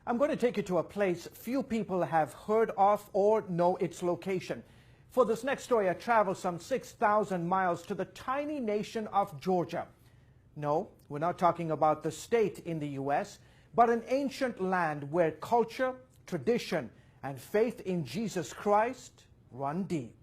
I'm going to take you to a place few people have heard of or know its location. For this next story, I traveled some 6,000 miles to the tiny nation of Georgia. No, we're not talking about the state in the U.S., but an ancient land where culture, tradition, and faith in Jesus Christ run deep.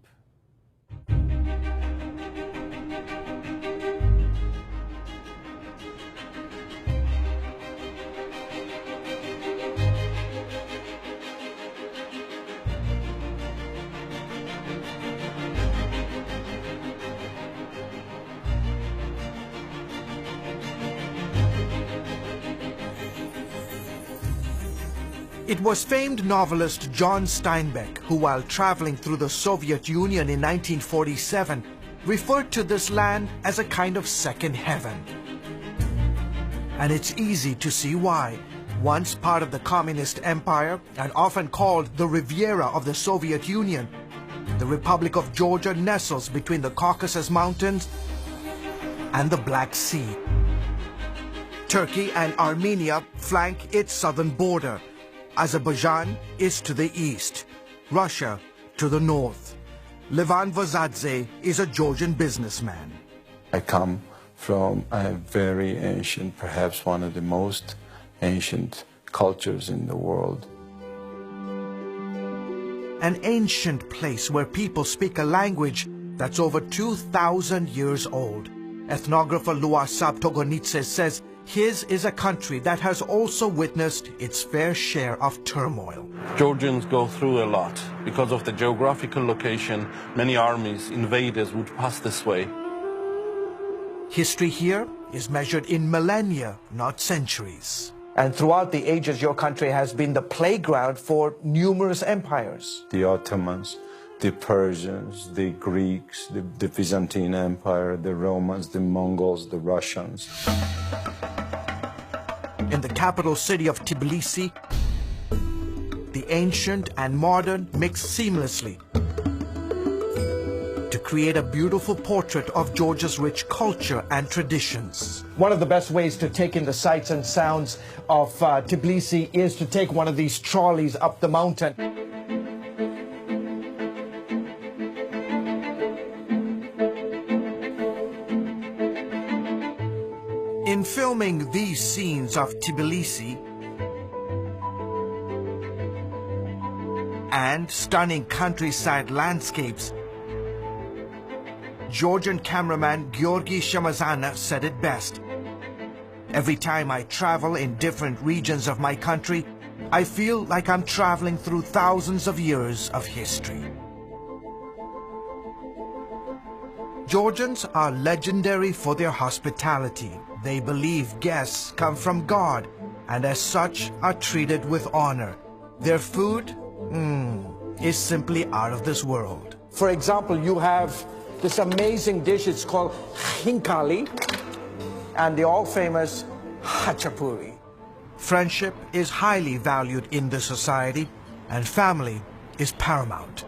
It was famed novelist John Steinbeck who, while traveling through the Soviet Union in 1947, referred to this land as a kind of second heaven. And it's easy to see why. Once part of the Communist Empire and often called the Riviera of the Soviet Union, the Republic of Georgia nestles between the Caucasus Mountains and the Black Sea. Turkey and Armenia flank its southern border. Azerbaijan is to the east, Russia to the north. Levan Vazadze is a Georgian businessman. I come from a very ancient, perhaps one of the most ancient cultures in the world. An ancient place where people speak a language that's over 2,000 years old. Ethnographer Luasab Togonitse says his is a country that has also witnessed its fair share of turmoil. Georgians go through a lot. Because of the geographical location, many armies, invaders would pass this way. History here is measured in millennia, not centuries. And throughout the ages, your country has been the playground for numerous empires. The Ottomans, the Persians, the Greeks, the Byzantine Empire, the Romans, the Mongols, the Russians. In the capital city of Tbilisi, the ancient and modern mix seamlessly to create a beautiful portrait of Georgia's rich culture and traditions. One of the best ways to take in the sights and sounds of Tbilisi is to take one of these trolleys up the mountain. In filming these scenes of Tbilisi and stunning countryside landscapes, Georgian cameraman Georgi Shamazana said it best. Every time I travel in different regions of my country, I feel like I'm traveling through thousands of years of history. Georgians are legendary for their hospitality. They believe guests come from God and as such are treated with honor. Their food is simply out of this world. For example, you have this amazing dish, it's called khinkali, and the all-famous hachapuri. Friendship is highly valued in this society, and family is paramount.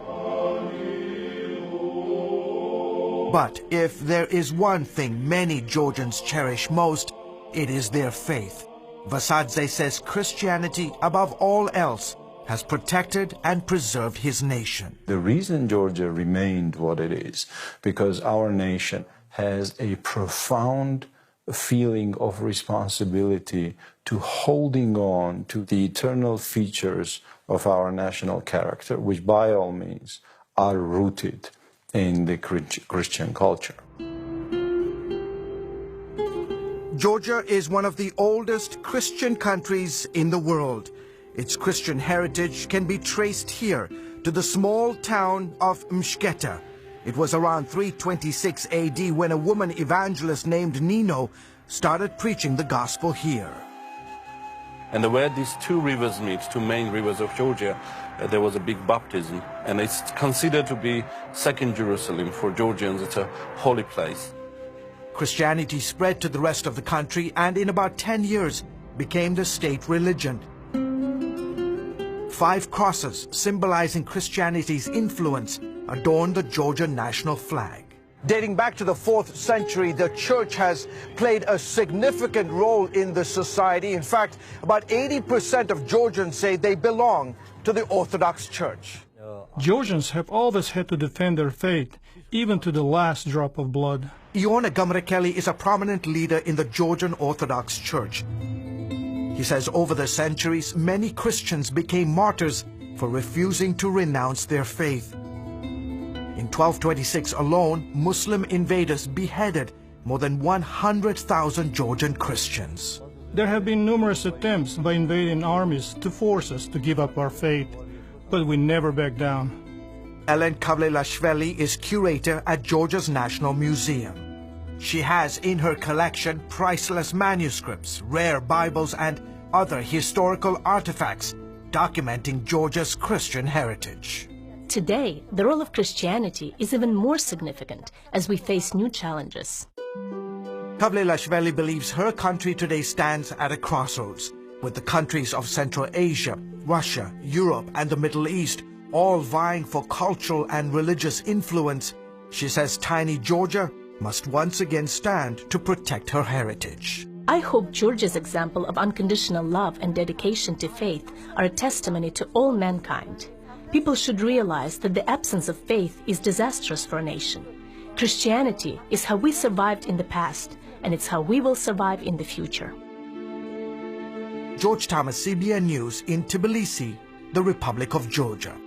But if there is one thing many Georgians cherish most, it is their faith. Vasadze says Christianity, above all else, has protected and preserved his nation. The reason Georgia remained what it is, because our nation has a profound feeling of responsibility to holding on to the eternal features of our national character, which by all means are rooted in the Christian culture. Georgia is one of the oldest Christian countries in the world. Its Christian heritage can be traced here to the small town of Mshketa. It was around 326 AD when a woman evangelist named Nino started preaching the gospel here. And where these two rivers meet, two main rivers of Georgia, there was a big baptism. And it's considered to be second Jerusalem for Georgians. It's a holy place. Christianity spread to the rest of the country and in about 10 years became the state religion. 5 crosses symbolizing Christianity's influence adorn the Georgia national flag. Dating back to the 4th century, the church has played a significant role in the society. In fact, about 80% of Georgians say they belong to the Orthodox Church. Georgians have always had to defend their faith, even to the last drop of blood. Iona Gamrekeli is a prominent leader in the Georgian Orthodox Church. He says over the centuries, many Christians became martyrs for refusing to renounce their faith. In 1226 alone, Muslim invaders beheaded more than 100,000 Georgian Christians. There have been numerous attempts by invading armies to force us to give up our faith, but we never back down. Ellen Kavlelashvili is curator at Georgia's National Museum. She has in her collection priceless manuscripts, rare Bibles, and other historical artifacts documenting Georgia's Christian heritage. Today, the role of Christianity is even more significant as we face new challenges. Kavlelashvili believes her country today stands at a crossroads, with the countries of Central Asia, Russia, Europe, and the Middle East all vying for cultural and religious influence. She says tiny Georgia must once again stand to protect her heritage. I hope Georgia's example of unconditional love and dedication to faith are a testimony to all mankind. People should realize that the absence of faith is disastrous for a nation. Christianity is how we survived in the past, and it's how we will survive in the future. George Thomas, CBN News in Tbilisi, the Republic of Georgia.